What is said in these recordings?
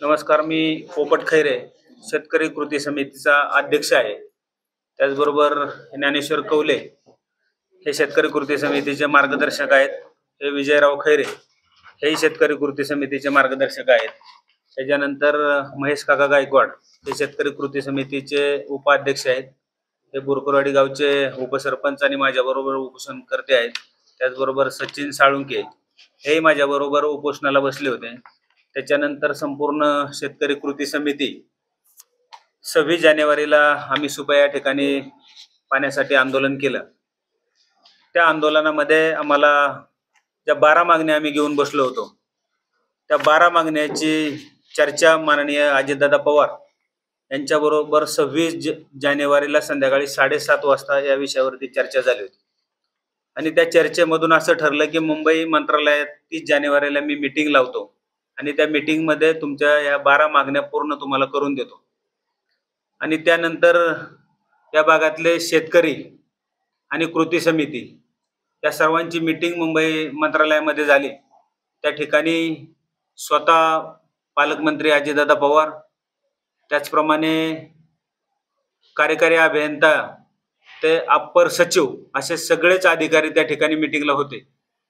नमस्कार, मी पोपट खैरे शेतकरी कृती समितीचा अध्यक्ष आहे. त्याचबरोबर ज्ञानेश्वर कवले हे शेतकरी कृती समितीचे मार्गदर्शक आहेत. हे विजयराव खैरे हेही शेतकरी कृती समितीचे मार्गदर्शक आहेत. त्याच्यानंतर महेश काका गायकवाड हे शेतकरी कृती समितीचे उपाध्यक्ष आहेत. हे बुरकुरवाडी गावचे उपसरपंच आणि माझ्याबरोबर उपोषणकर्ते आहेत. त्याचबरोबर सचिन साळुंके हेही माझ्याबरोबर उपोषणाला बसले होते. त्याच्यानंतर संपूर्ण शेतकरी कृती समिती 26 जानेवारीला आम्ही सुपा या ठिकाणी पाण्यासाठी आंदोलन केलं. त्या आंदोलनामध्ये आम्हाला ज्या 12 मागण्या आम्ही घेऊन बसलो होतो, त्या 12 मागण्याची चर्चा माननीय अजितदादा पवार यांच्याबरोबर 26 जानेवारीला संध्याकाळी 7:30 वाजता या विषयावरती चर्चा झाली होती. आणि त्या चर्चेमधून असं ठरलं की मुंबई मंत्रालयात 30 जानेवारीला मी मीटिंग लावतो आणि त्या मीटिंगमध्ये तुमच्या या 12 मागण्या पूर्ण तुम्हाला करून देतो. आणि त्यानंतर या भागातले शेतकरी आणि कृती समिती या सर्वांची मीटिंग मुंबई मंत्रालयामध्ये झाली. त्या ठिकाणी स्वतः पालकमंत्री अजितदादा पवार, त्याचप्रमाणे कार्यकारी अभियंता ते अप्पर सचिव असे सगळेच अधिकारी त्या ठिकाणी मीटिंगला होते.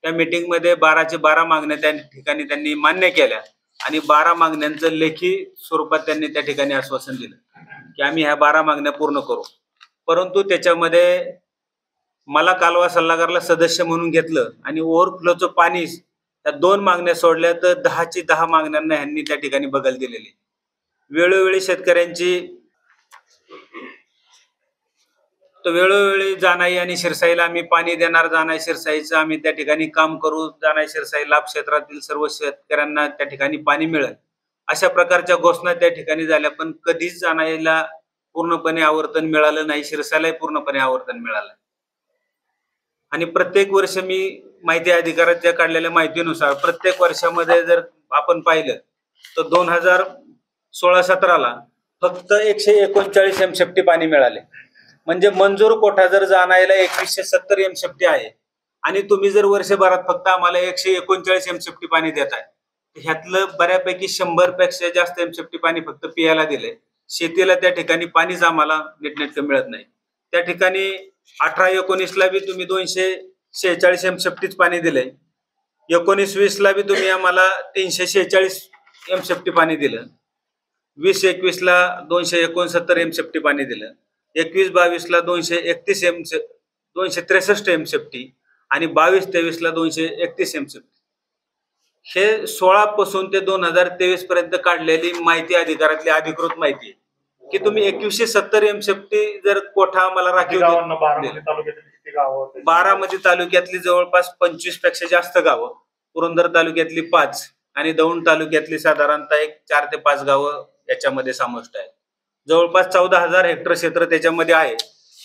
त्या मीटिंगमध्ये 12चे 12 मागण्या त्या ठिकाणी त्यांनी मान्य केल्या आणि 12 मागण्यांचं लेखी स्वरूपात त्यांनी त्या ठिकाणी आश्वासन दिलं की आम्ही ह्या 12 मागण्या पूर्ण करू. परंतु त्याच्यामध्ये मला कालवा सल्लागारला सदस्य म्हणून घेतलं आणि ओव्हरफ्लोचं पाणी त्या 2 मागण्या सोडल्या तर 10ची 10 मागण्यांना ह्यांनी त्या ठिकाणी बगल दिलेली. वेळोवेळी शेतकऱ्यांची तर वेळोवेळी जाणाई आणि शिरसाईला आम्ही पाणी देणार, जाणाई शिरसाईचं आम्ही त्या ठिकाणी काम करू, जाणाई शिरसाई लाभ क्षेत्रातील सर्व शेतकऱ्यांना त्या ठिकाणी पाणी मिळेल, अशा प्रकारच्या घोषणा त्या ठिकाणी झाल्या. पण कधीच जाणाईला पूर्णपणे आवर्तन मिळालं नाही, शिरसाईलाही पूर्णपणे आवर्तन मिळालं. आणि प्रत्येक वर्ष मी माहिती अधिकाराच्या काढलेल्या माहितीनुसार प्रत्येक वर्षामध्ये जर आपण पाहिलं तर 2016-17ला फक्त 139 एमसेफ्टी पाणी मिळाले. म्हणजे मंजूर कोठा जर जाणायला 2170 एमसेफ्टी आहे आणि तुम्ही जर वर्षभरात फक्त आम्हाला 139 एमसेफ्टी पाणी देताय, ह्यातलं बऱ्यापैकी 100 पेक्षा जास्त एमसेफ्टी पाणी फक्त पियाला दिले. शेतीला त्या ठिकाणी पाणीच आम्हाला नीटनेटकं मिळत नाही. त्या ठिकाणी 18-19ला बी तुम्ही 246 एमसेफ्टीच पाणी दिले. 19-20ला बी तुम्ही आम्हाला 346 एमसेफ्टी पाणी दिलं. 20-21ला 269 एमसेफ्टी पाणी दिलं. 21-22ला 263 एमसेफ्टी आणि 22-23ला 231 एमसेफ्टी. हे 16 पासून ते 2023 पर्यंत काढलेली माहिती अधिकारातली अधिकृत माहिती की तुम्ही 2170 एमसेफ्टी जर कोठा आम्हाला राखीव बारामती तालुक्यातली जवळपास 25 पेक्षा जास्त गावं, पुरंदर तालुक्यातली 5 आणि दौंड तालुक्यातली साधारणतः 4 ते 5 गावं याच्यामध्ये समाविष्ट आहेत. जवळपास 14,000 हेक्टर क्षेत्र त्याच्यामध्ये आहे.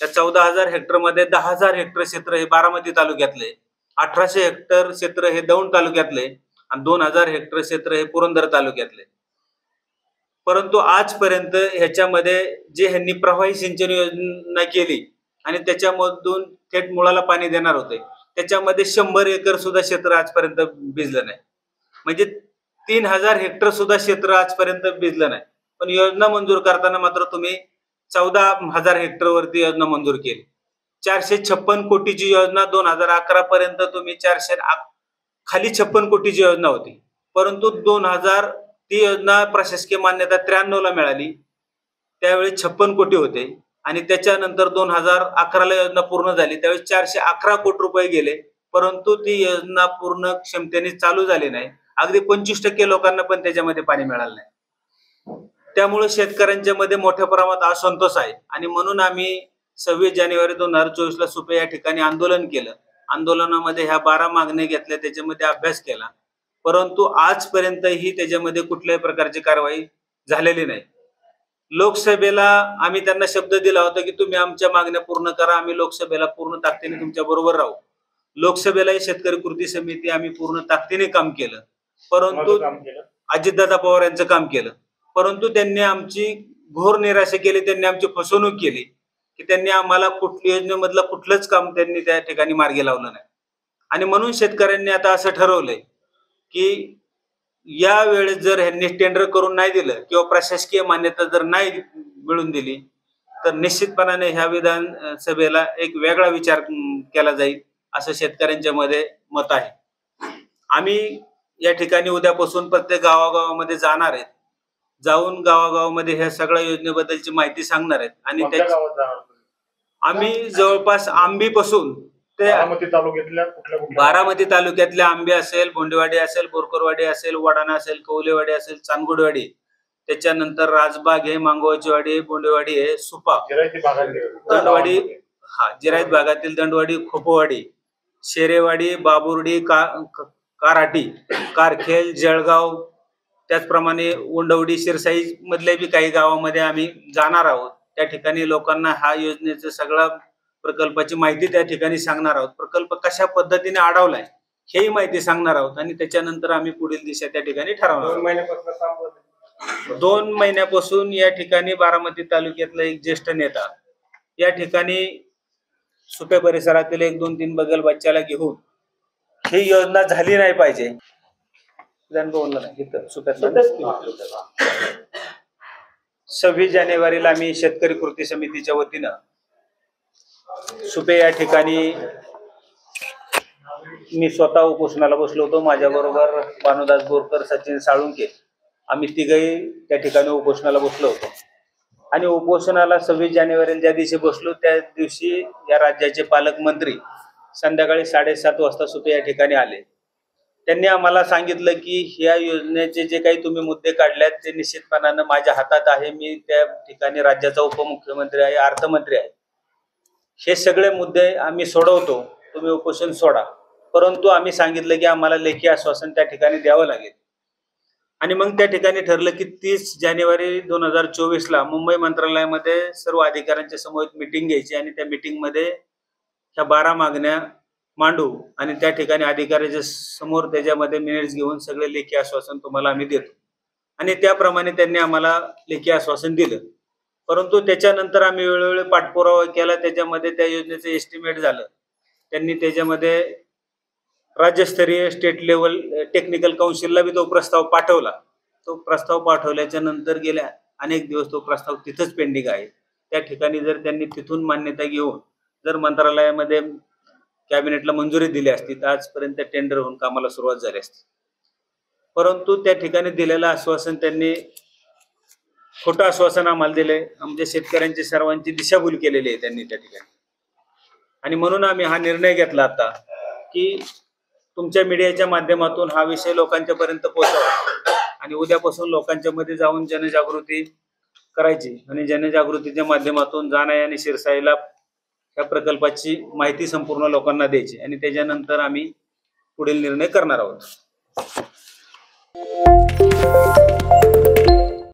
त्या 14,000 हेक्टरमध्ये 10,000 हेक्टर क्षेत्र हे बारामती तालुक्यातले, 1800 हेक्टर क्षेत्र हे दौंड तालुक्यातले आणि 2,000 हेक्टर क्षेत्र हे पुरंदर तालुक्यातले. परंतु आजपर्यंत ह्याच्यामध्ये जे ह्यांनी प्रवाही सिंचन योजना केली आणि त्याच्यामधून थेट मुळाला पाणी देणार होते, त्याच्यामध्ये 100 एकर सुद्धा क्षेत्र आजपर्यंत भिजलं नाही. म्हणजे 3,000 हेक्टर सुद्धा क्षेत्र आजपर्यंत भिजलं नाही. पण योजना मंजूर करताना मात्र तुम्ही 14,000 हेक्टर वरती योजना मंजूर केली. 456 कोटीची योजना 2011 पर्यंत तुम्ही 400 खाली 56 कोटीची योजना होती. परंतु 2000 ती योजना प्रशासकीय मान्यता 93ला मिळाली. त्यावेळी 56 कोटी होते आणि त्याच्यानंतर 2011ला योजना पूर्ण झाली, त्यावेळी 411 कोटी रुपये गेले. परंतु ती योजना पूर्ण क्षमतेने चालू झाली नाही. अगदी 25% लोकांना पण त्याच्यामध्ये पाणी मिळालं नाही. त्यामुळे शेतकऱ्यांच्या मध्ये मोठ्या प्रमाणात असंतोष आहे आणि म्हणून आम्ही 26 जानेवारी 2024ला सुपे या ठिकाणी आंदोलन केलं. आंदोलनामध्ये ह्या 12 मागण्या घेतल्या, त्याच्यामध्ये अभ्यास केला. परंतु आजपर्यंतही त्याच्यामध्ये कुठल्याही प्रकारची कारवाई झालेली नाही. लोकसभेला आम्ही त्यांना शब्द दिला होता की तुम्ही आमच्या मागण्या पूर्ण करा, आम्ही लोकसभेला पूर्ण ताकदीने तुमच्या बरोबर राहू. लोकसभेलाही शेतकरी कृती समिती आम्ही पूर्ण ताकदीने काम केलं, परंतु अजितदादा पवार यांचं काम केलं. परंतु त्यांनी आमची घोर निराशा केली, त्यांनी आमची फसवणूक केली की त्यांनी आम्हाला कुठल्या योजनेमधलं कुठलंच काम त्यांनी त्या ठिकाणी मार्गी लावलं नाही. आणि म्हणून शेतकऱ्यांनी आता असं ठरवलंय की या वेळेस जर ह्यांनी टेंडर करून नाही दिलं किंवा प्रशासकीय मान्यता जर नाही मिळून दिली तर निश्चितपणाने ह्या विधानसभेला एक वेगळा विचार केला जाईल असं शेतकऱ्यांच्या मध्ये मत आहे. आम्ही या ठिकाणी उद्यापासून प्रत्येक गावागावामध्ये जाणार आहेत. जाऊन गावागावामध्ये ह्या सगळ्या योजनेबद्दलची माहिती सांगणार आहेत आणि आम्ही जवळपास आंबीपासून ते बारामती तालुक्यातल्या आंबे असेल, भोंडेवाडी असेल, बोरकरवाडी असेल, वडाणा असेल, कौलेवाडी असेल, चांदगुडवाडी, त्याच्यानंतर राजबाग आहे, मांगोवाची वाडी, बोंडेवाडी आहे, सुपा, दंडवाडी, जिरायत भागातील दंडवाडी, खोपवाडी, शेरेवाडी, बाबुर्डी, काराटी, कारखेल, जळगाव, त्याचप्रमाणे उंडवडी, शिरसाई मधल्या बी काही गावामध्ये आम्ही जाणार आहोत. त्या ठिकाणी लोकांना हा योजनेचं सगळा प्रकल्पाची माहिती त्या ठिकाणी सांगणार आहोत. प्रकल्प कशा पद्धतीने अडवलाय हेही माहिती सांगणार आहोत आणि त्याच्यानंतर आम्ही पुढील दिशा त्या ठिकाणी ठरवणार आहोत. 2 महिन्यापासून या ठिकाणी बारामती तालुक्यातला एक ज्येष्ठ नेता या ठिकाणी सुप्या परिसरातील 1-2-3 बगल बच्चाला घेऊन ही योजना झाली नाही पाहिजे. 26 जानेवारीला आम्ही शेतकरी कृती समितीच्या वतीनं सुपे या ठिकाणी मी स्वतः उपोषणाला बसलो होतो. माझ्या बरोबर भानुदास बोरकर, सचिन साळुंके आम्ही तिघही त्या ठिकाणी उपोषणाला बसलो होतो. आणि उपोषणाला 26 जानेवारीला ज्या दिवशी बसलो त्या दिवशी या राज्याचे पालकमंत्री संध्याकाळी 7:30 वाजता सुपे या ठिकाणी आले. त्यांनी आम्हाला सांगितलं की ह्या योजनेचे जे काही तुम्ही मुद्दे काढल्यात ते निश्चितपणानं माझ्या हातात आहे. मी त्या ठिकाणी राज्याचा उपमुख्यमंत्री आहे, अर्थमंत्री आहे. हे सगळे मुद्दे आम्ही सोडवतो, तुम्ही उपोषण सोडा. परंतु आम्ही सांगितलं की आम्हाला लेखी आश्वासन त्या ठिकाणी द्यावं लागेल. आणि मग त्या ठिकाणी ठरलं की 30 जानेवारी 2024ला मुंबई मंत्रालयामध्ये सर्व अधिकाऱ्यांच्या समोर मीटिंग घ्यायची आणि त्या मीटिंगमध्ये ह्या 12 मागण्या मांडू आणि त्या ठिकाणी अधिकाऱ्याच्या समोर त्याच्यामध्ये मिनिट्स घेऊन सगळे लेखी आश्वासन तुम्हाला आम्ही देतो. आणि त्याप्रमाणे त्यांनी आम्हाला लेखी आश्वासन दिलं. परंतु त्याच्यानंतर आम्ही वेळोवेळी पाठपुरावा केला. त्याच्यामध्ये त्या योजनेचं एस्टिमेट झालं. त्यांनी त्याच्यामध्ये राज्यस्तरीय स्टेट लेवल टेक्निकल काउन्सिलला बी तो प्रस्ताव पाठवला. तो प्रस्ताव पाठवल्याच्या नंतर गेल्या अनेक दिवस तो प्रस्ताव तिथंच पेंडिंग आहे. त्या ठिकाणी जर त्यांनी तिथून मान्यता घेऊन जर मंत्रालयामध्ये कॅबिनेटला मंजुरी दिली असती तर आजपर्यंत टेंडर होऊन कामाला सुरुवात झाली असती. परंतु त्या ठिकाणी दिलेलं आश्वासन त्यांनी खोटं आश्वासन आम्हाला दिले. आमच्या शेतकऱ्यांची सर्वांची दिशाभूल केलेली आहे त्यांनी त्या ठिकाणी. आणि म्हणून आम्ही हा निर्णय घेतला आता की तुमच्या मीडियाच्या माध्यमातून हा विषय लोकांच्या पर्यंत पोहोचावा आणि उद्यापासून लोकांच्या मध्ये जाऊन जनजागृती करायची आणि जनजागृतीच्या माध्यमातून जाणाई आणि शिरसाईला या प्रकल्पाची माहिती संपूर्ण लोकांना द्यायची आणि त्याच्यानंतर आम्ही पुढील निर्णय करणार आहोत.